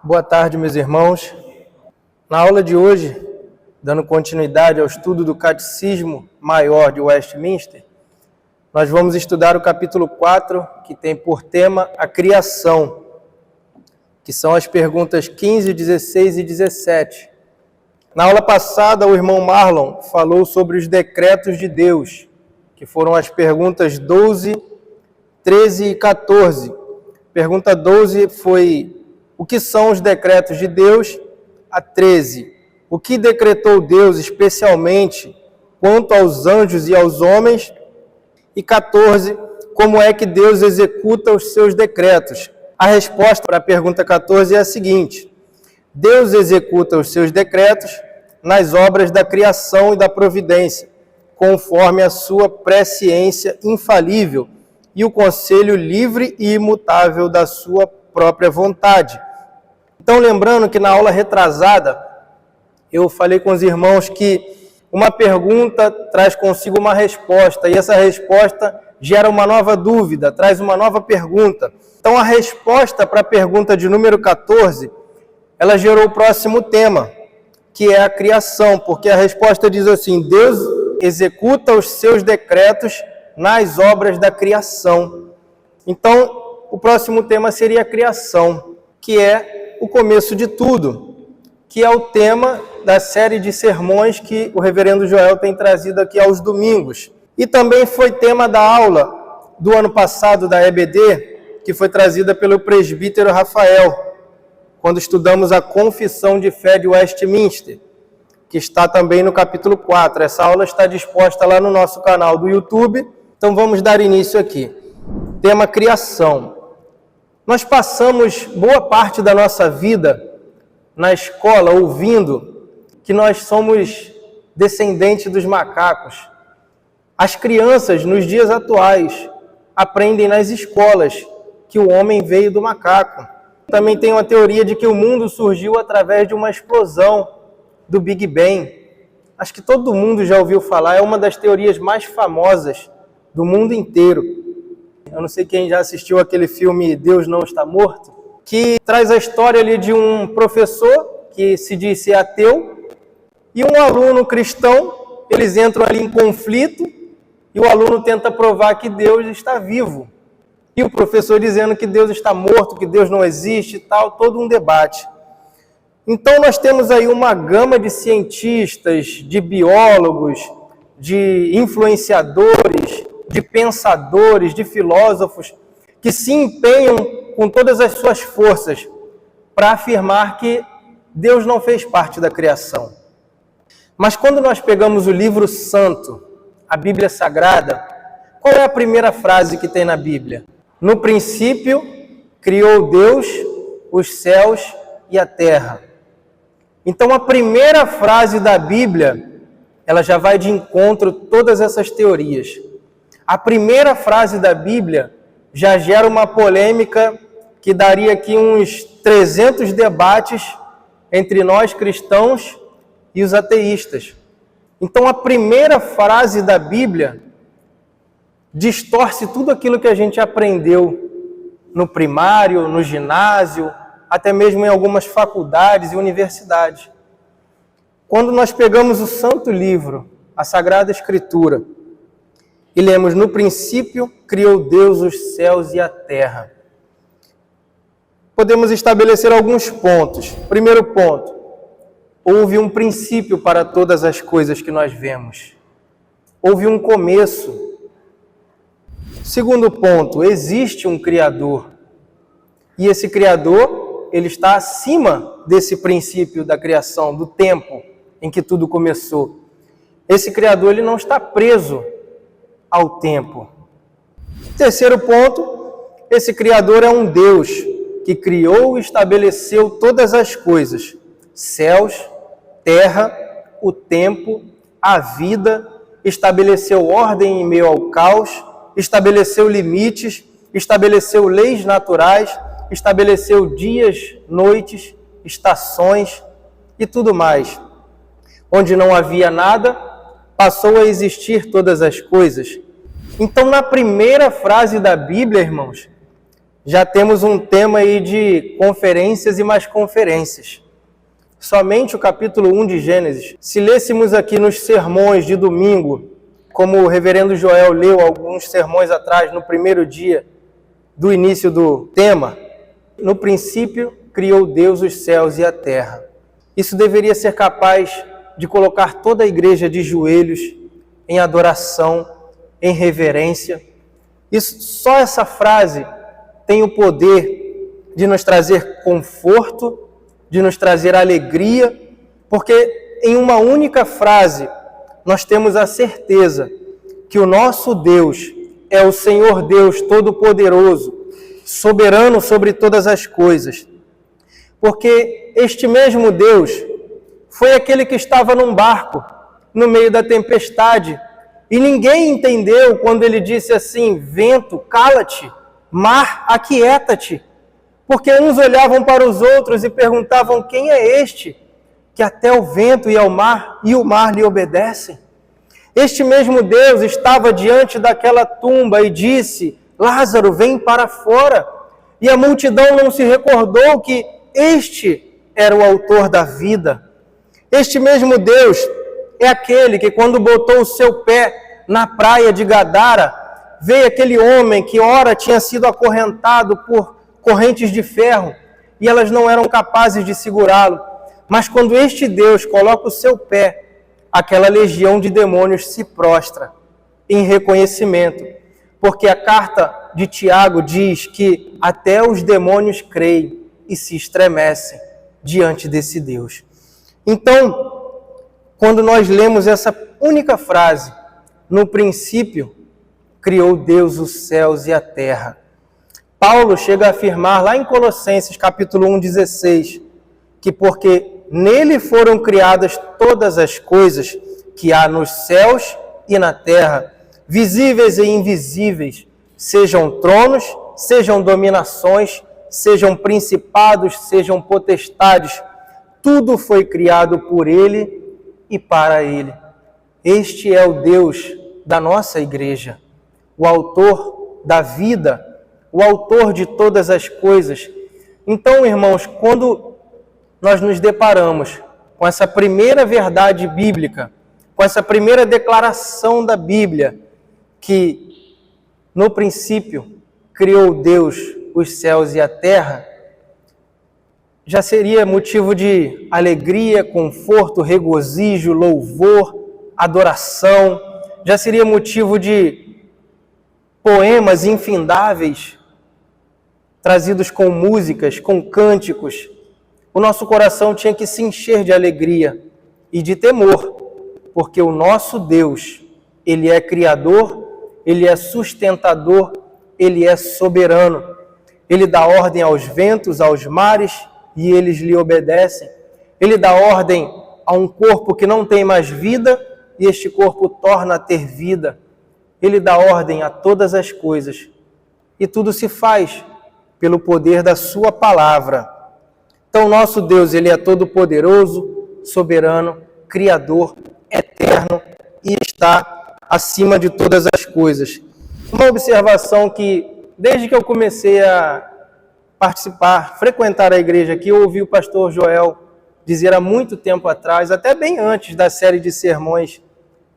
Boa tarde, meus irmãos. Na aula de hoje, dando continuidade ao estudo do Catecismo Maior de Westminster, nós vamos estudar o capítulo 4, que tem por tema a criação, que são as perguntas 15, 16 e 17. Na aula passada, o irmão Marlon falou sobre os decretos de Deus, que foram as perguntas 12, 13 e 14. Pergunta 12 foi: o que são os decretos de Deus? A 13. O que decretou Deus especialmente quanto aos anjos e aos homens? E 14. Como é que Deus executa os seus decretos? A resposta para a pergunta 14 é a seguinte: Deus executa os seus decretos nas obras da criação e da providência, conforme a sua presciência infalível e o conselho livre e imutável da sua própria vontade. Então, lembrando que na aula retrasada, eu falei com os irmãos que uma pergunta traz consigo uma resposta, e essa resposta gera uma nova dúvida, traz uma nova pergunta. Então, a resposta para a pergunta de número 14, ela gerou o próximo tema, que é a criação, porque a resposta diz assim: Deus executa os seus decretos nas obras da criação. Então, o próximo tema seria a criação, que é o começo de tudo, que é o tema da série de sermões que o reverendo Joel tem trazido aqui aos domingos. E também foi tema da aula do ano passado da EBD, que foi trazida pelo presbítero Rafael, quando estudamos a Confissão de Fé de Westminster, que está também no capítulo 4. Essa aula está disposta lá no nosso canal do YouTube, então vamos dar início aqui. Tema criação. Nós passamos boa parte da nossa vida na escola ouvindo que nós somos descendentes dos macacos. As crianças, nos dias atuais, aprendem nas escolas que o homem veio do macaco. Também tem uma teoria de que o mundo surgiu através de uma explosão do Big Bang. Acho que todo mundo já ouviu falar, é uma das teorias mais famosas do mundo inteiro. Eu não sei quem já assistiu aquele filme Deus Não Está Morto, que traz a história ali de um professor que se diz ser ateu e um aluno cristão. Eles entram ali em conflito e o aluno tenta provar que Deus está vivo. E o professor dizendo que Deus está morto, que Deus não existe e tal, todo um debate. Então nós temos aí uma gama de cientistas, de biólogos, de influenciadores, de pensadores, de filósofos, que se empenham com todas as suas forças para afirmar que Deus não fez parte da criação. Mas quando nós pegamos o livro santo, a Bíblia Sagrada, qual é a primeira frase que tem na Bíblia? No princípio, criou Deus os céus e a terra. Então, a primeira frase da Bíblia, ela já vai de encontro a todas essas teorias. A primeira frase da Bíblia já gera uma polêmica que daria aqui uns 300 debates entre nós cristãos e os ateístas. Então, a primeira frase da Bíblia distorce tudo aquilo que a gente aprendeu no primário, no ginásio, até mesmo em algumas faculdades e universidades. Quando nós pegamos o Santo Livro, a Sagrada Escritura, e lemos: no princípio criou Deus os céus e a terra, podemos estabelecer alguns pontos. Primeiro ponto: houve um princípio para todas as coisas que nós vemos. Houve um começo. Segundo ponto: existe um Criador. E esse Criador, ele está acima desse princípio da criação, do tempo em que tudo começou. Esse Criador, ele não está preso ao tempo. Terceiro ponto: esse Criador é um Deus que criou e estabeleceu todas as coisas: céus, terra, o tempo, a vida, estabeleceu ordem em meio ao caos, estabeleceu limites, estabeleceu leis naturais, estabeleceu dias, noites, estações e tudo mais. Onde não havia nada, passou a existir todas as coisas. Então, na primeira frase da Bíblia, irmãos, já temos um tema aí de conferências e mais conferências. Somente o capítulo 1 de Gênesis. Se lêssemos aqui nos sermões de domingo, como o reverendo Joel leu alguns sermões atrás, no primeiro dia do início do tema, no princípio criou Deus os céus e a terra. Isso deveria ser capaz de colocar toda a igreja de joelhos em adoração, em reverência. Só essa frase tem o poder de nos trazer conforto, de nos trazer alegria, porque em uma única frase nós temos a certeza que o nosso Deus é o Senhor Deus Todo-Poderoso, soberano sobre todas as coisas. Porque este mesmo Deus foi aquele que estava num barco, no meio da tempestade, e ninguém entendeu quando ele disse assim: vento, cala-te, mar, aquieta-te. Porque uns olhavam para os outros e perguntavam: quem é este que até o vento e o mar lhe obedecem? Este mesmo Deus estava diante daquela tumba e disse: Lázaro, vem para fora. E a multidão não se recordou que este era o autor da vida. Este mesmo Deus é aquele que, quando botou o seu pé na praia de Gadara, veio aquele homem que ora tinha sido acorrentado por correntes de ferro e elas não eram capazes de segurá-lo. Mas quando este Deus coloca o seu pé, aquela legião de demônios se prostra em reconhecimento, porque a carta de Tiago diz que até os demônios creem e se estremecem diante desse Deus. Então, quando nós lemos essa única frase, no princípio criou Deus os céus e a terra, Paulo chega a afirmar lá em Colossenses capítulo 1:16, que porque nele foram criadas todas as coisas que há nos céus e na terra, visíveis e invisíveis, sejam tronos, sejam dominações, sejam principados, sejam potestades, tudo foi criado por ele e para ele. Este é o Deus da nossa igreja, o autor da vida, o autor de todas as coisas. Então, irmãos, quando nós nos deparamos com essa primeira verdade bíblica, com essa primeira declaração da Bíblia, que no princípio criou Deus os céus e a terra, já seria motivo de alegria, conforto, regozijo, louvor, adoração, já seria motivo de poemas infindáveis, trazidos com músicas, com cânticos. O nosso coração tinha que se encher de alegria e de temor, porque o nosso Deus, Ele é Criador, Ele é sustentador, Ele é soberano. Ele dá ordem aos ventos, aos mares, e eles lhe obedecem. Ele dá ordem a um corpo que não tem mais vida, e este corpo torna a ter vida. Ele dá ordem a todas as coisas, e tudo se faz pelo poder da sua palavra. Então, nosso Deus, Ele é todo-poderoso, soberano, criador, eterno e está acima de todas as coisas. Uma observação que, desde que eu comecei a participar, frequentar a igreja aqui, eu ouvi o pastor Joel dizer há muito tempo atrás, até bem antes da série de sermões,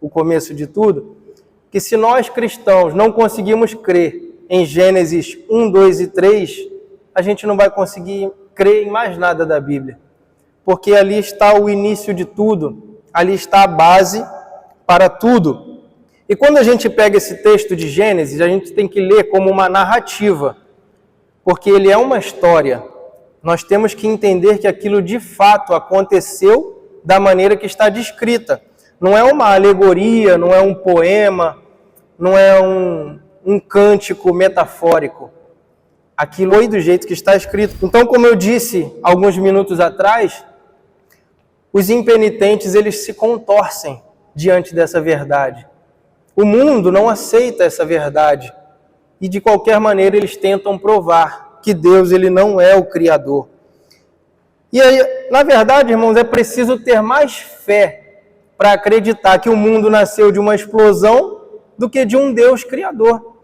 o começo de tudo, que se nós cristãos não conseguimos crer em Gênesis 1, 2 e 3, a gente não vai conseguir crer em mais nada da Bíblia, porque ali está o início de tudo, ali está a base para tudo. E quando a gente pega esse texto de Gênesis, a gente tem que ler como uma narrativa, porque ele é uma história. Nós temos que entender que aquilo de fato aconteceu da maneira que está descrita. Não é uma alegoria, não é um poema, não é um cântico metafórico. Aquilo foi do jeito que está escrito. Então, como eu disse alguns minutos atrás, os impenitentes, eles se contorcem diante dessa verdade. O mundo não aceita essa verdade. E, de qualquer maneira, eles tentam provar que Deus, Ele não é o Criador. E aí, na verdade, irmãos, é preciso ter mais fé para acreditar que o mundo nasceu de uma explosão do que de um Deus Criador.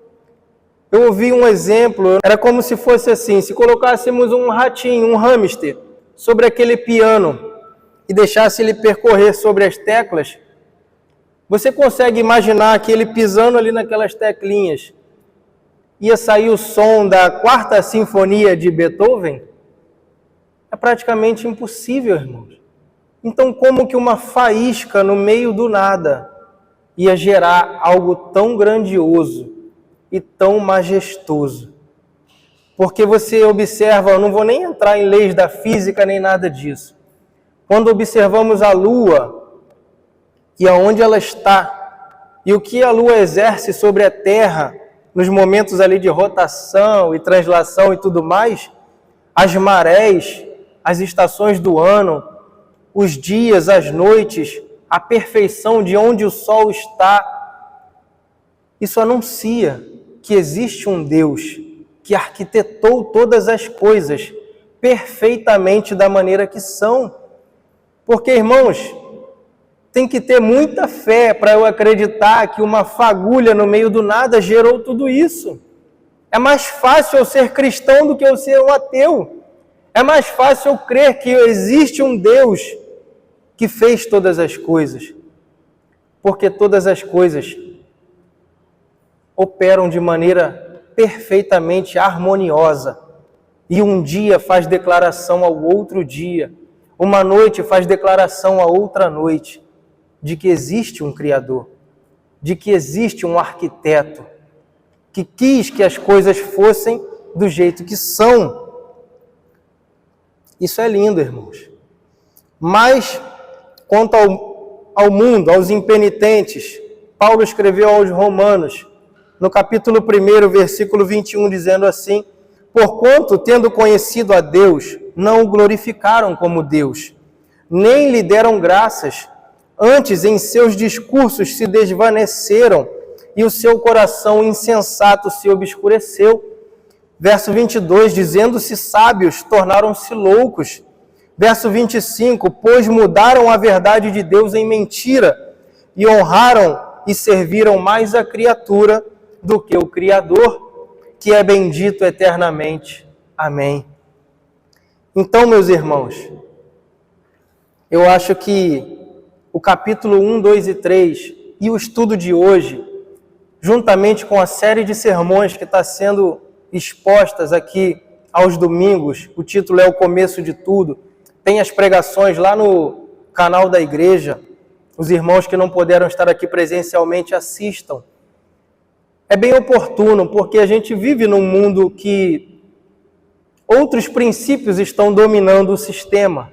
Eu ouvi um exemplo, era como se fosse assim, se colocássemos um ratinho, um hamster, sobre aquele piano e deixasse ele percorrer sobre as teclas, você consegue imaginar que ele pisando ali naquelas teclinhas ia sair o som da Quarta Sinfonia de Beethoven? É praticamente impossível, irmãos. Então, como que uma faísca no meio do nada ia gerar algo tão grandioso e tão majestoso? Porque você observa, eu não vou nem entrar em leis da física nem nada disso. Quando observamos a Lua e aonde ela está, e o que a Lua exerce sobre a Terra nos momentos ali de rotação e translação e tudo mais, as marés, as estações do ano, os dias, as noites, a perfeição de onde o Sol está, isso anuncia que existe um Deus que arquitetou todas as coisas perfeitamente da maneira que são. Porque, irmãos, tem que ter muita fé para eu acreditar que uma fagulha no meio do nada gerou tudo isso. É mais fácil eu ser cristão do que eu ser um ateu. É mais fácil eu crer que existe um Deus que fez todas as coisas. Porque todas as coisas operam de maneira perfeitamente harmoniosa. E um dia faz declaração ao outro dia. Uma noite faz declaração a outra noite de que existe um Criador, de que existe um arquiteto, que quis que as coisas fossem do jeito que são. Isso é lindo, irmãos. Mas, quanto ao mundo, aos impenitentes, Paulo escreveu aos Romanos, no capítulo 1, versículo 21, dizendo assim: porquanto, tendo conhecido a Deus, não o glorificaram como Deus, nem lhe deram graças, antes em seus discursos se desvaneceram e o seu coração insensato se obscureceu. Verso 22, dizendo-se sábios, tornaram-se loucos. Verso 25, pois mudaram a verdade de Deus em mentira e honraram e serviram mais a criatura do que o Criador, que é bendito eternamente. Amém. Então, meus irmãos, eu acho que o capítulo 1, 2 e 3 e o estudo de hoje, juntamente com a série de sermões que está sendo expostas aqui aos domingos, o título é O Começo de Tudo, tem as pregações lá no canal da igreja, os irmãos que não puderam estar aqui presencialmente assistam. É bem oportuno, porque a gente vive num mundo que outros princípios estão dominando o sistema.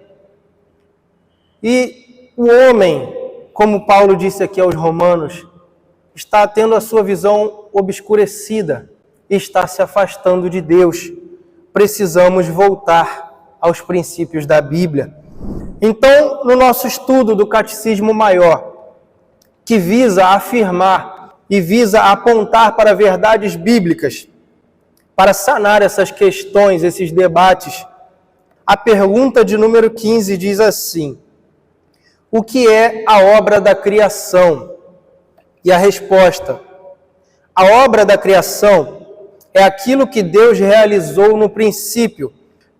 E o homem, como Paulo disse aqui aos Romanos, está tendo a sua visão obscurecida e está se afastando de Deus. Precisamos voltar aos princípios da Bíblia. Então, no nosso estudo do Catecismo Maior, que visa afirmar e visa apontar para verdades bíblicas, para sanar essas questões, esses debates, a pergunta de número 15 diz assim: o que é a obra da criação? E a resposta: a obra da criação é aquilo que Deus realizou no princípio,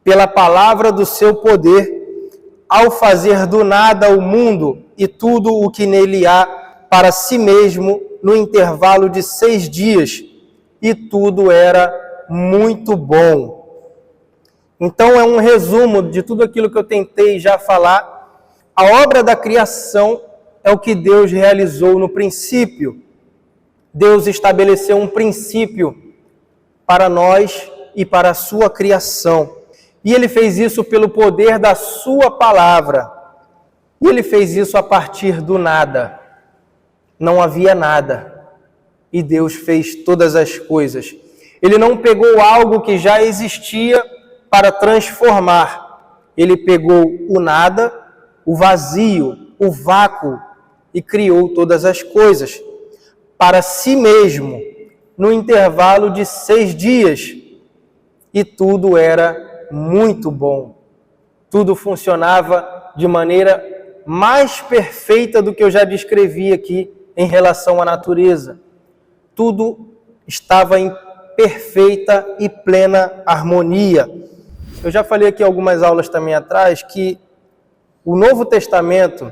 pela palavra do seu poder, ao fazer do nada o mundo e tudo o que nele há para si mesmo no intervalo de 6 dias, e tudo era muito bom. Então é um resumo de tudo aquilo que eu tentei já falar. A obra da criação é o que Deus realizou no princípio. Deus estabeleceu um princípio para nós e para a sua criação. E Ele fez isso pelo poder da sua palavra. E Ele fez isso a partir do nada. Não havia nada. E Deus fez todas as coisas. Ele não pegou algo que já existia para transformar. Ele pegou o nada, o vazio, o vácuo e criou todas as coisas para si mesmo, no intervalo de 6 dias. E tudo era muito bom. Tudo funcionava de maneira mais perfeita do que eu já descrevi aqui em relação à natureza. Tudo estava em perfeita e plena harmonia. Eu já falei aqui algumas aulas também atrás que o Novo Testamento,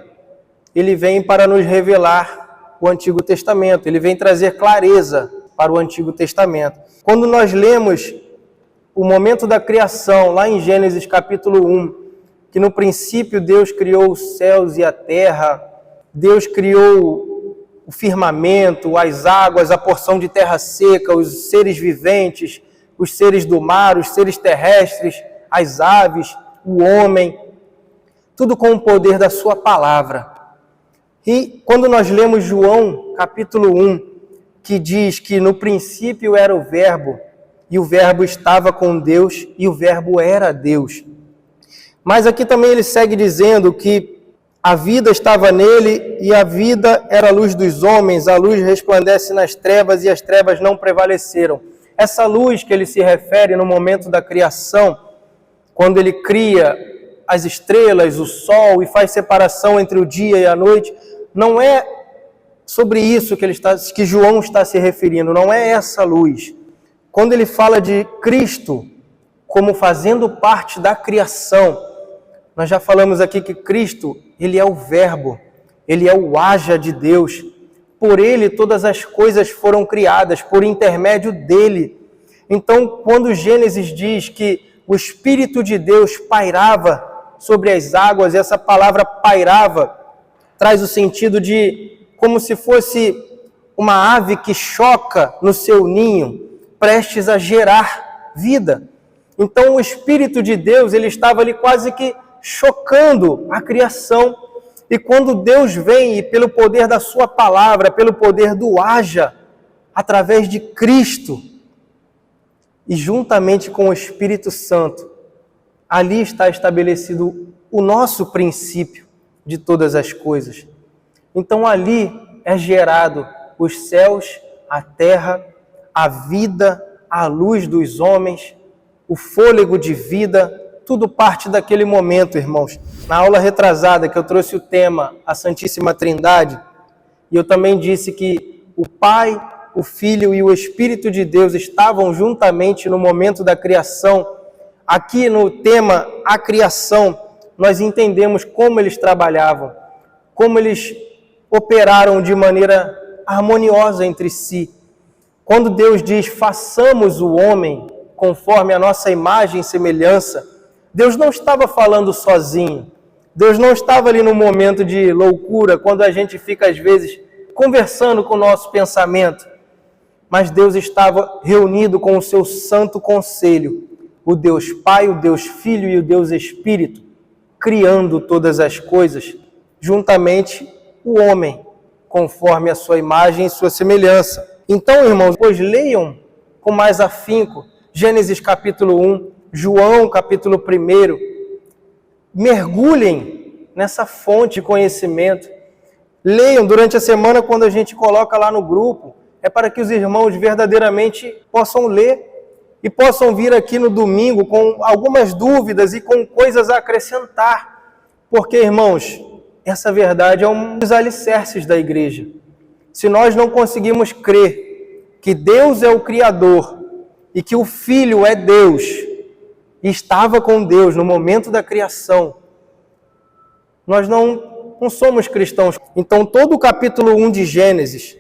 ele vem para nos revelar o Antigo Testamento, ele vem trazer clareza para o Antigo Testamento. Quando nós lemos o momento da criação, lá em Gênesis capítulo 1, que no princípio Deus criou os céus e a terra, Deus criou o firmamento, as águas, a porção de terra seca, os seres viventes, os seres do mar, os seres terrestres, as aves, o homem, tudo com o poder da sua palavra. E quando nós lemos João capítulo 1, que diz que no princípio era o Verbo, e o Verbo estava com Deus, e o Verbo era Deus. Mas aqui também ele segue dizendo que a vida estava nele, e a vida era a luz dos homens, a luz resplandece nas trevas, e as trevas não prevaleceram. Essa luz que ele se refere no momento da criação, quando ele cria as estrelas, o sol, e faz separação entre o dia e a noite, não é sobre isso que João está se referindo, não é essa luz. Quando ele fala de Cristo como fazendo parte da criação, nós já falamos aqui que Cristo, ele é o Verbo, ele é o haja de Deus. Por ele todas as coisas foram criadas, por intermédio dele. Então, quando Gênesis diz que o Espírito de Deus pairava sobre as águas, e essa palavra pairava traz o sentido de como se fosse uma ave que choca no seu ninho, prestes a gerar vida. Então o Espírito de Deus, ele estava ali quase que chocando a criação. E quando Deus vem, e pelo poder da sua palavra, pelo poder do haja, através de Cristo, e juntamente com o Espírito Santo, ali está estabelecido o nosso princípio de todas as coisas. Então ali é gerado os céus, a terra, a vida, a luz dos homens, o fôlego de vida, tudo parte daquele momento, irmãos. Na aula retrasada que eu trouxe o tema, a Santíssima Trindade, e eu também disse que o Pai, o Filho e o Espírito de Deus estavam juntamente no momento da criação. Aqui no tema, a criação, nós entendemos como eles trabalhavam, como eles operaram de maneira harmoniosa entre si. Quando Deus diz, façamos o homem conforme a nossa imagem e semelhança, Deus não estava falando sozinho. Deus não estava ali no momento de loucura, quando a gente fica, às vezes, conversando com o nosso pensamento. Mas Deus estava reunido com o seu santo conselho, o Deus Pai, o Deus Filho e o Deus Espírito, criando todas as coisas, juntamente o homem, conforme a sua imagem e sua semelhança. Então, irmãos, pois leiam com mais afinco Gênesis capítulo 1, João capítulo 1, mergulhem nessa fonte de conhecimento. Leiam durante a semana, quando a gente coloca lá no grupo, é para que os irmãos verdadeiramente possam ler e possam vir aqui no domingo com algumas dúvidas e com coisas a acrescentar. Porque, irmãos, essa verdade é um dos alicerces da igreja. Se nós não conseguimos crer que Deus é o Criador e que o Filho é Deus e estava com Deus no momento da criação, nós não somos cristãos. Então, todo o capítulo 1 de Gênesis,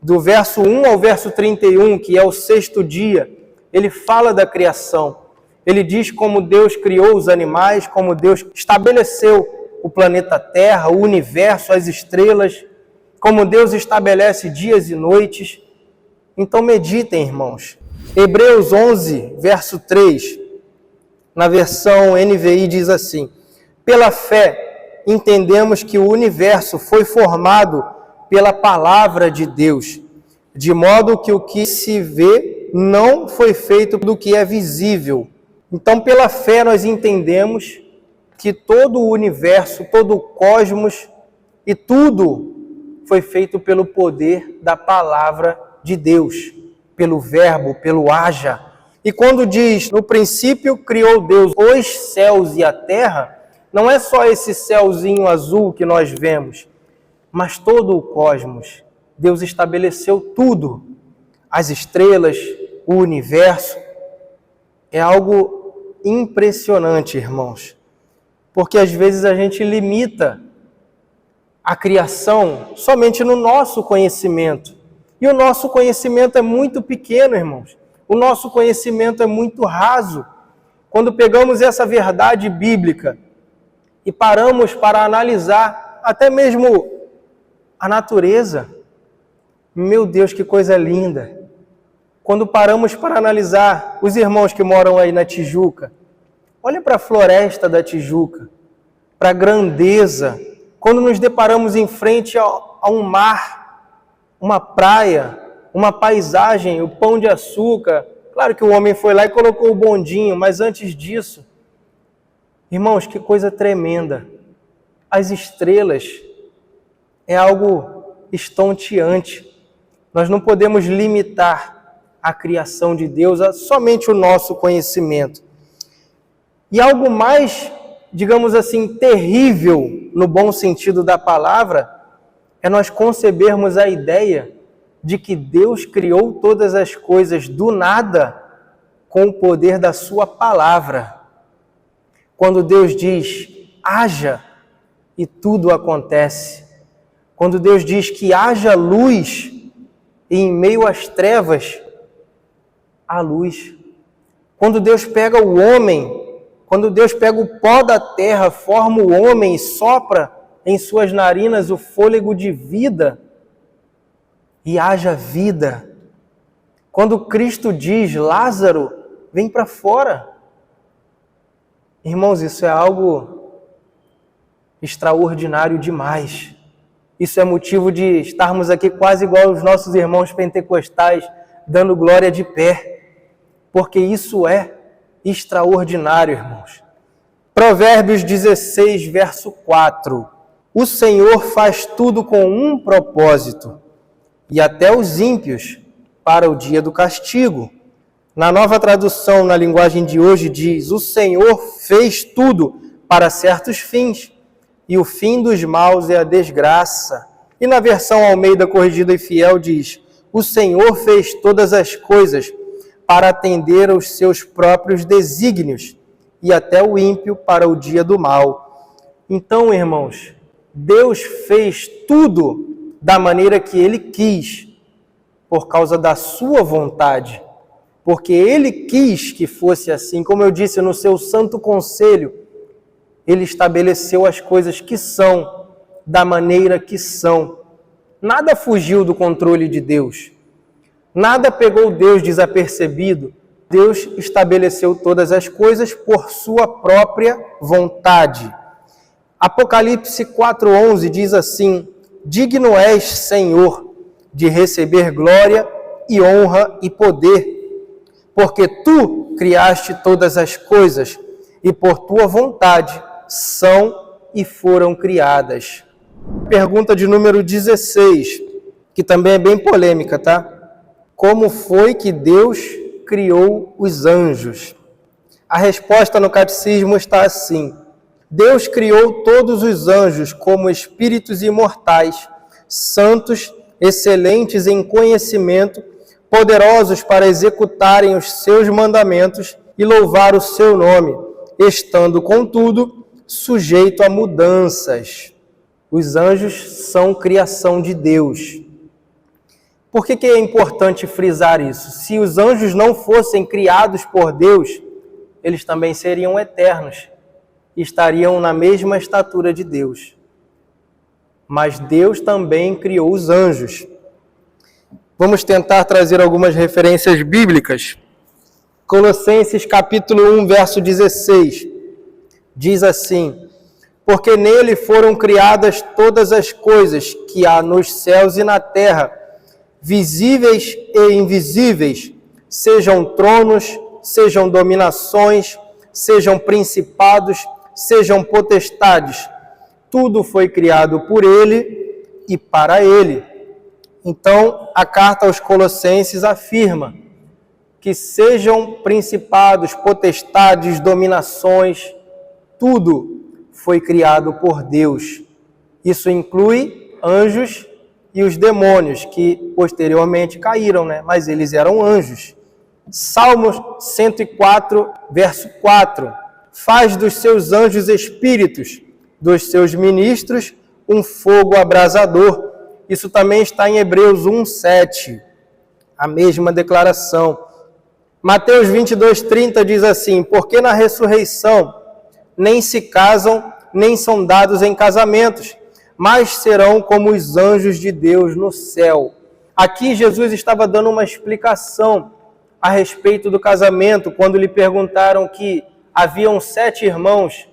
do verso 1 ao verso 31, que é o sexto dia, ele fala da criação. Ele diz como Deus criou os animais, como Deus estabeleceu o planeta Terra, o universo, as estrelas, como Deus estabelece dias e noites. Então meditem, irmãos. Hebreus 11, verso 3, na versão NVI diz assim: pela fé entendemos que o universo foi formado pela palavra de Deus, de modo que o que se vê não foi feito do que é visível. Então, pela fé nós entendemos que todo o universo, todo o cosmos e tudo foi feito pelo poder da palavra de Deus, pelo verbo, pelo haja. E quando diz, no princípio criou Deus os céus e a terra, não é só esse céuzinho azul que nós vemos, mas todo o cosmos. Deus estabeleceu tudo, as estrelas, o universo, é algo impressionante, irmãos. Porque às vezes a gente limita a criação somente no nosso conhecimento. E o nosso conhecimento é muito pequeno, irmãos. O nosso conhecimento é muito raso. Quando pegamos essa verdade bíblica e paramos para analisar até mesmo a natureza, meu Deus, que coisa linda! Quando paramos para analisar os irmãos que moram aí na Tijuca, olha para a floresta da Tijuca, para a grandeza. Quando nos deparamos em frente a um mar, uma praia, uma paisagem, o Pão de Açúcar. Claro que o homem foi lá e colocou o bondinho, mas antes disso, irmãos, que coisa tremenda. As estrelas é algo estonteante. Nós não podemos limitar a criação de Deus a somente o nosso conhecimento. E algo mais, digamos assim, terrível, no bom sentido da palavra, é nós concebermos a ideia de que Deus criou todas as coisas do nada com o poder da sua palavra. Quando Deus diz, haja, e tudo acontece. Quando Deus diz que haja luz, e em meio às trevas, há luz. Quando Deus pega o homem, quando Deus pega o pó da terra, forma o homem e sopra em suas narinas o fôlego de vida, e haja vida. Quando Cristo diz, Lázaro, vem para fora. Irmãos, isso é algo extraordinário demais. Isso é motivo de estarmos aqui quase igual os nossos irmãos pentecostais, dando glória de pé. Porque isso é extraordinário, irmãos. Provérbios 16, verso 4. O Senhor faz tudo com um propósito, e até os ímpios para o dia do castigo. Na Nova Tradução, na linguagem de hoje, diz, o Senhor fez tudo para certos fins, e o fim dos maus é a desgraça. E na versão Almeida Corrigida e Fiel diz, o Senhor fez todas as coisas para atender aos seus próprios desígnios, e até o ímpio para o dia do mal. Então, irmãos, Deus fez tudo da maneira que Ele quis, por causa da sua vontade, porque Ele quis que fosse assim. Como eu disse, no seu santo conselho, Ele estabeleceu as coisas que são, da maneira que são. Nada fugiu do controle de Deus. Nada pegou Deus desapercebido. Deus estabeleceu todas as coisas por sua própria vontade. Apocalipse 4:11 diz assim, digno és, Senhor, de receber glória e honra e poder, porque Tu criaste todas as coisas, e por Tua vontade são e foram criadas. Pergunta de número 16, que também é bem polêmica, tá? Como foi que Deus criou os anjos? A resposta no catecismo está assim, Deus criou todos os anjos como espíritos imortais, santos, excelentes em conhecimento, poderosos para executarem os seus mandamentos e louvar o seu nome, estando, contudo, sujeito a mudanças. Os anjos são criação de Deus. Por que é importante frisar isso? Se os anjos não fossem criados por Deus, eles também seriam eternos. Estariam na mesma estatura de Deus. Mas Deus também criou os anjos. Vamos tentar trazer algumas referências bíblicas. Colossenses capítulo 1, verso 16, diz assim, porque nele foram criadas todas as coisas que há nos céus e na terra, visíveis e invisíveis, sejam tronos, sejam dominações, sejam principados, sejam potestades, tudo foi criado por Ele e para Ele. Então, a carta aos Colossenses afirma que sejam principados, potestades, dominações, tudo foi criado por Deus. Isso inclui anjos e os demônios, que posteriormente caíram, né? Mas eles eram anjos. Salmos 104, verso 4. Faz dos seus anjos espíritos, dos seus ministros, um fogo abrasador. Isso também está em Hebreus 1, 7. A mesma declaração. Mateus 22, 30 diz assim: porque na ressurreição nem se casam, nem são dados em casamentos, mas serão como os anjos de Deus no céu. Aqui Jesus estava dando uma explicação a respeito do casamento, quando lhe perguntaram que haviam 7 irmãos,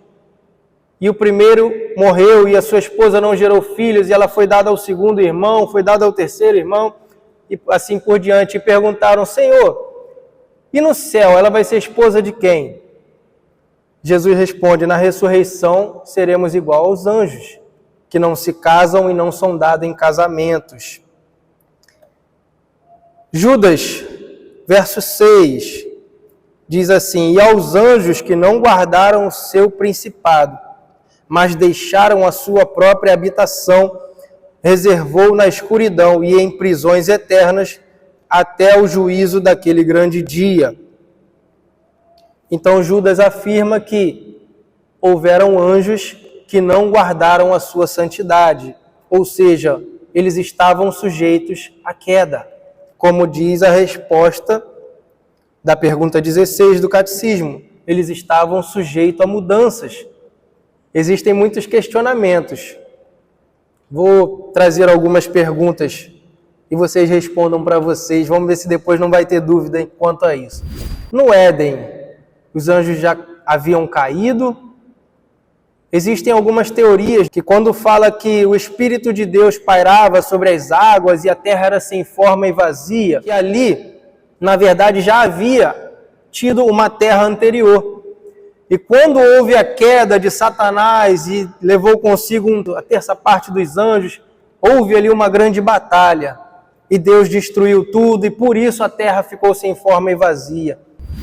e o primeiro morreu, e a sua esposa não gerou filhos, e ela foi dada ao segundo irmão, foi dada ao terceiro irmão, e assim por diante. E perguntaram: Senhor, e no céu ela vai ser esposa de quem? Jesus responde: na ressurreição seremos igual aos anjos, que não se casam e não são dados em casamentos. Judas, verso 6, diz assim: e aos anjos que não guardaram o seu principado, mas deixaram a sua própria habitação, reservou na escuridão e em prisões eternas até o juízo daquele grande dia. Então Judas afirma que houveram anjos que não guardaram a sua santidade, ou seja, eles estavam sujeitos à queda, como diz a resposta da pergunta 16 do Catecismo. Eles estavam sujeitos a mudanças. Existem muitos questionamentos. Vou trazer algumas perguntas e vocês respondam para vocês. Vamos ver se depois não vai ter dúvida quanto a isso. No Éden, os anjos já haviam caído. Existem algumas teorias que, quando fala que o Espírito de Deus pairava sobre as águas e a terra era sem forma e vazia, que ali, na verdade, já havia tido uma terra anterior. E quando houve a queda de Satanás e levou consigo a terça parte dos anjos, houve ali uma grande batalha. E Deus destruiu tudo, e por isso a terra ficou sem forma e vazia.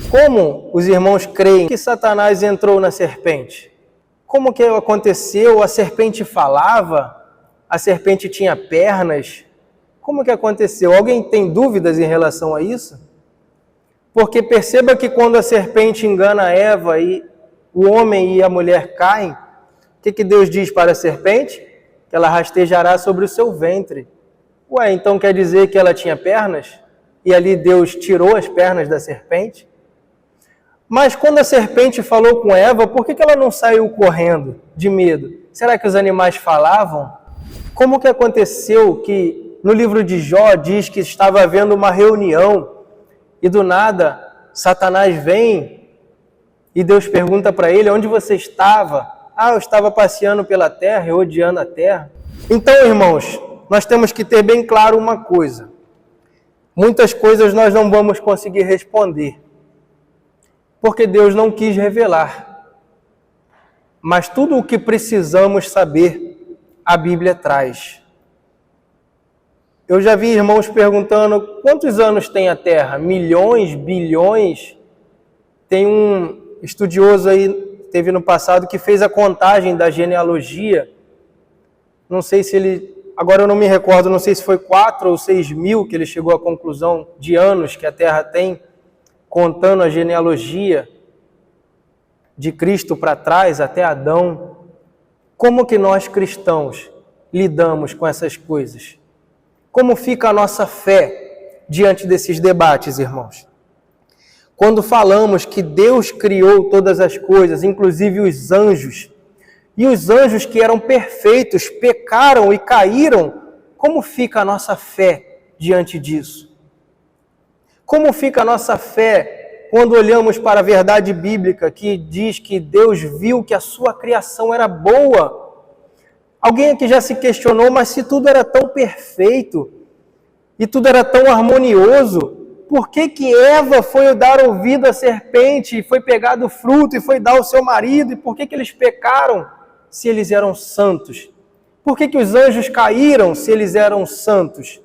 Como os irmãos creem que Satanás entrou na serpente? Como que aconteceu? A serpente falava? A serpente tinha pernas? Como que aconteceu? Alguém tem dúvidas em relação a isso? Porque perceba que quando a serpente engana Eva e o homem e a mulher caem, o que Deus diz para a serpente? Que ela rastejará sobre o seu ventre. Ué, então quer dizer que ela tinha pernas? E ali Deus tirou as pernas da serpente? Mas quando a serpente falou com Eva, por que ela não saiu correndo de medo? Será que os animais falavam? Como que aconteceu que no livro de Jó diz que estava havendo uma reunião e do nada Satanás vem e Deus pergunta para ele: onde você estava? Eu estava passeando pela terra, rodeando a terra. Então, irmãos, nós temos que ter bem claro uma coisa. Muitas coisas nós não vamos conseguir responder, porque Deus não quis revelar. Mas tudo o que precisamos saber, a Bíblia traz. Eu já vi irmãos perguntando: quantos anos tem a Terra? Milhões? Bilhões? Tem um estudioso aí, teve no passado, que fez a contagem da genealogia. Não sei se ele... Agora eu não me recordo, não sei se foi 4 ou 6 mil que ele chegou à conclusão de anos que a Terra tem, contando a genealogia de Cristo para trás, até Adão. Como que nós cristãos lidamos com essas coisas? Como fica a nossa fé diante desses debates, irmãos? Quando falamos que Deus criou todas as coisas, inclusive os anjos, e os anjos que eram perfeitos pecaram e caíram, como fica a nossa fé diante disso? Como fica a nossa fé quando olhamos para a verdade bíblica que diz que Deus viu que a sua criação era boa? Alguém aqui já se questionou: mas se tudo era tão perfeito e tudo era tão harmonioso, por que Eva foi dar ouvido à serpente e foi pegar do fruto e foi dar ao seu marido? E por que eles pecaram se eles eram santos? Por que os anjos caíram se eles eram santos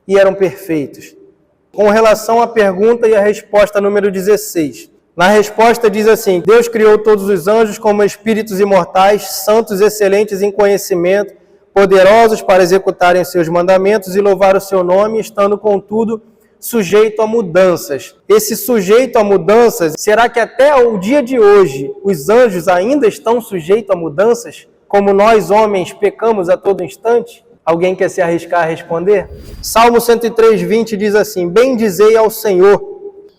e eram perfeitos? Com relação à pergunta e a resposta número 16. Na resposta diz assim: Deus criou todos os anjos como espíritos imortais, santos, excelentes em conhecimento, poderosos para executarem seus mandamentos e louvar o seu nome, estando, contudo, sujeito a mudanças. Esse sujeito a mudanças, será que até o dia de hoje os anjos ainda estão sujeitos a mudanças? Como nós, homens, pecamos a todo instante? Alguém quer se arriscar a responder? Salmo 103:20 diz assim: bendizei ao Senhor,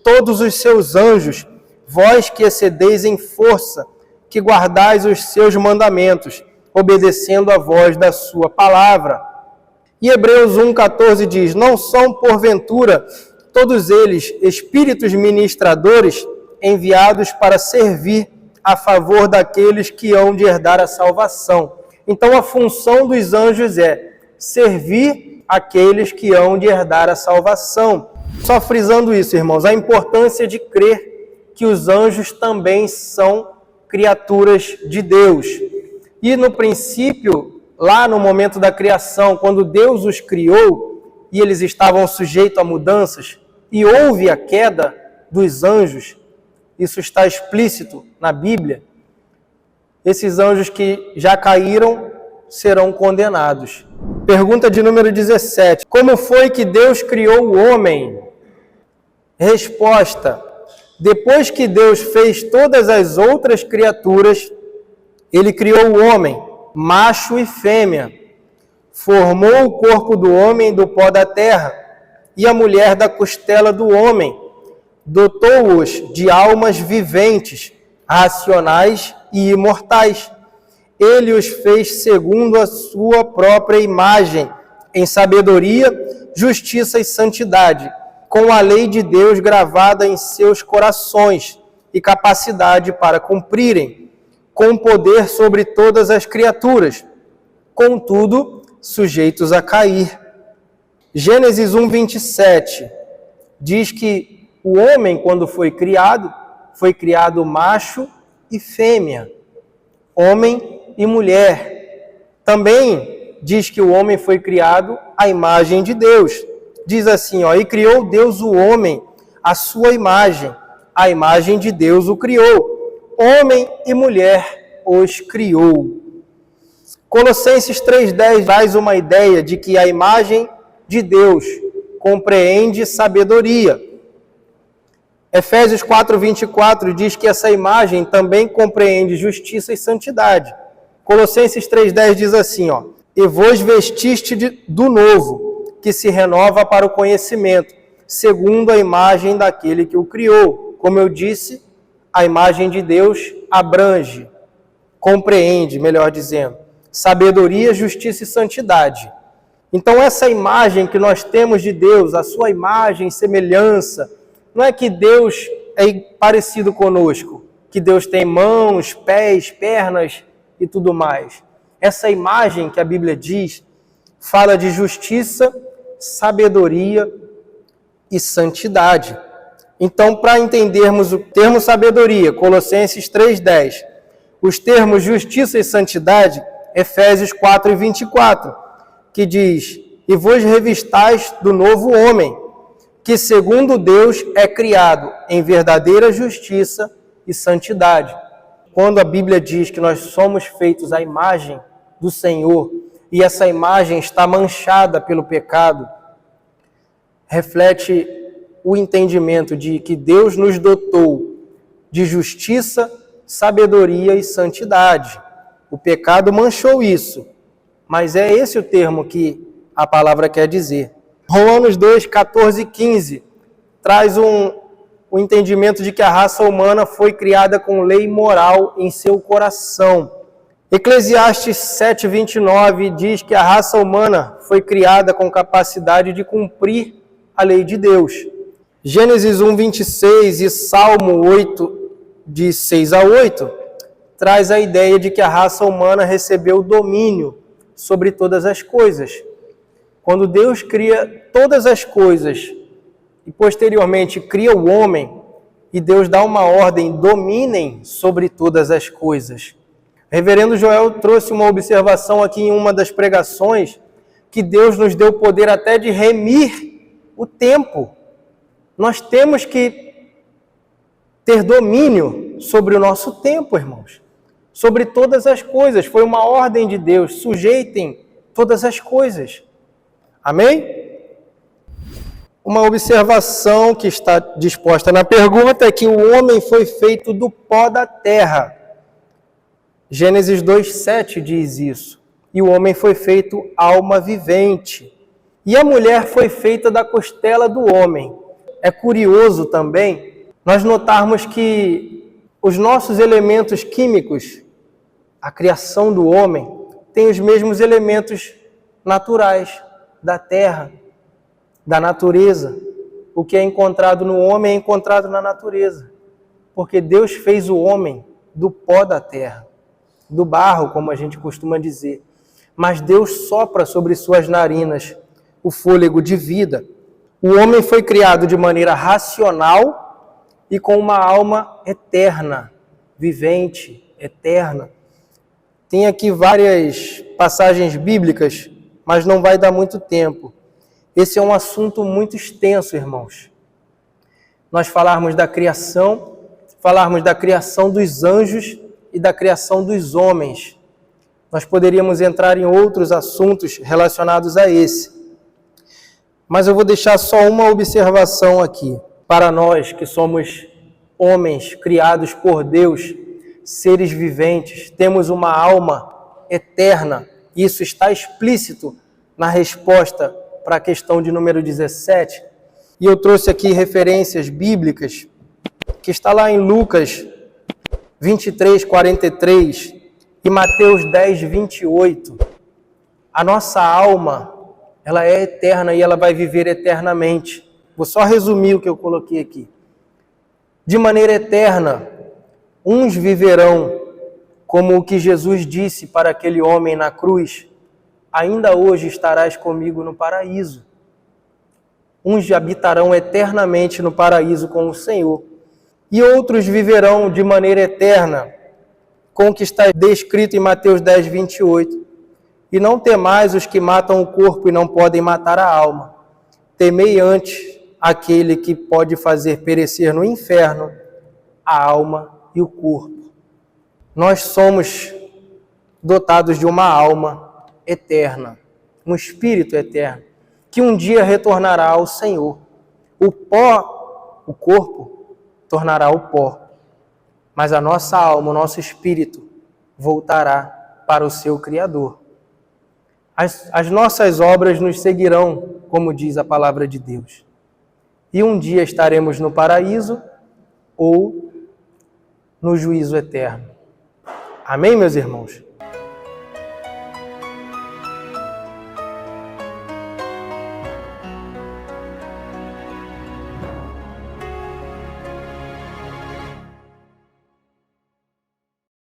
todos os seus anjos, vós que excedeis em força, que guardais os seus mandamentos, obedecendo a voz da sua palavra. E Hebreus 1,14 diz: não são, porventura, todos eles espíritos ministradores enviados para servir a favor daqueles que hão de herdar a salvação. Então a função dos anjos é servir aqueles que hão de herdar a salvação. Só frisando isso, irmãos, a importância de crer que os anjos também são criaturas de Deus. E no princípio, lá no momento da criação, quando Deus os criou e eles estavam sujeitos a mudanças, e houve a queda dos anjos, isso está explícito na Bíblia, esses anjos que já caíram serão condenados. Pergunta de número 17. Como foi que Deus criou o homem? Resposta: depois que Deus fez todas as outras criaturas, Ele criou o homem, macho e fêmea. Formou o corpo do homem do pó da terra e a mulher da costela do homem. Dotou-os de almas viventes, racionais e imortais. Ele os fez segundo a sua própria imagem, em sabedoria, justiça e santidade, com a lei de Deus gravada em seus corações e capacidade para cumprirem, com poder sobre todas as criaturas, contudo, sujeitos a cair. Gênesis 1:27 diz que o homem, quando foi criado macho e fêmea, homem e mulher. Também diz que o homem foi criado à imagem de Deus. Diz assim, e criou Deus o homem à sua imagem, a imagem de Deus o criou. Homem e mulher os criou. Colossenses 3:10 traz uma ideia de que a imagem de Deus compreende sabedoria. Efésios 4:24 diz que essa imagem também compreende justiça e santidade. Colossenses 3:10 diz assim, e vos vestiste do novo, que se renova para o conhecimento, segundo a imagem daquele que o criou. Como eu disse, a imagem de Deus abrange, compreende, melhor dizendo, sabedoria, justiça e santidade. Então essa imagem que nós temos de Deus, a sua imagem e semelhança, não é que Deus é parecido conosco, que Deus tem mãos, pés, pernas e tudo mais. Essa imagem que a Bíblia diz, fala de justiça, sabedoria e santidade. Então, para entendermos o termo sabedoria, Colossenses 3:10, os termos justiça e santidade, Efésios 4:24, que diz, e vos revistais do novo homem, que segundo Deus é criado em verdadeira justiça e santidade. Quando a Bíblia diz que nós somos feitos à imagem do Senhor, e essa imagem está manchada pelo pecado, reflete o entendimento de que Deus nos dotou de justiça, sabedoria e santidade. O pecado manchou isso, mas é esse o termo que a palavra quer dizer. Romanos 2:14 e 15 traz o entendimento de que a raça humana foi criada com lei moral em seu coração. Eclesiastes 7:29 diz que a raça humana foi criada com capacidade de cumprir a lei de Deus. Gênesis 1:26 e Salmo 8, de 6 a 8, traz a ideia de que a raça humana recebeu domínio sobre todas as coisas. Quando Deus cria todas as coisas e posteriormente cria o homem, e Deus dá uma ordem, dominem sobre todas as coisas. Reverendo Joel trouxe uma observação aqui em uma das pregações, que Deus nos deu o poder até de remir o tempo. Nós temos que ter domínio sobre o nosso tempo, irmãos. Sobre todas as coisas. Foi uma ordem de Deus. Sujeitem todas as coisas. Amém? Uma observação que está disposta na pergunta é que o homem foi feito do pó da terra. Gênesis 2:7 diz isso. E o homem foi feito alma vivente. E a mulher foi feita da costela do homem. É curioso também nós notarmos que os nossos elementos químicos, a criação do homem, tem os mesmos elementos naturais da terra, da natureza. O que é encontrado no homem é encontrado na natureza. Porque Deus fez o homem do pó da terra, do barro, como a gente costuma dizer. Mas Deus sopra sobre suas narinas o fôlego de vida. O homem foi criado de maneira racional e com uma alma eterna, vivente, eterna. Tem aqui várias passagens bíblicas, mas não vai dar muito tempo. Esse é um assunto muito extenso, irmãos. Nós falarmos da criação dos anjos e da criação dos homens. Nós poderíamos entrar em outros assuntos relacionados a esse. Mas eu vou deixar só uma observação aqui. Para nós que somos homens criados por Deus, seres viventes, temos uma alma eterna. Isso está explícito na resposta para a questão de número 17. E eu trouxe aqui referências bíblicas, que está lá em Lucas 23:43 e Mateus 10:28. A nossa alma, ela é eterna e ela vai viver eternamente. Vou só resumir o que eu coloquei aqui. De maneira eterna, uns viverão como o que Jesus disse para aquele homem na cruz: ainda hoje estarás comigo no paraíso. Uns habitarão eternamente no paraíso com o Senhor. E outros viverão de maneira eterna, com o que está descrito em Mateus 10:28. E não temais os que matam o corpo e não podem matar a alma. Temei antes aquele que pode fazer perecer no inferno a alma e o corpo. Nós somos dotados de uma alma eterna, um espírito eterno, que um dia retornará ao Senhor. O pó, o corpo, tornará o pó, mas a nossa alma, o nosso espírito, voltará para o seu Criador. As nossas obras nos seguirão, como diz a palavra de Deus. E um dia estaremos no paraíso ou no juízo eterno. Amém, meus irmãos?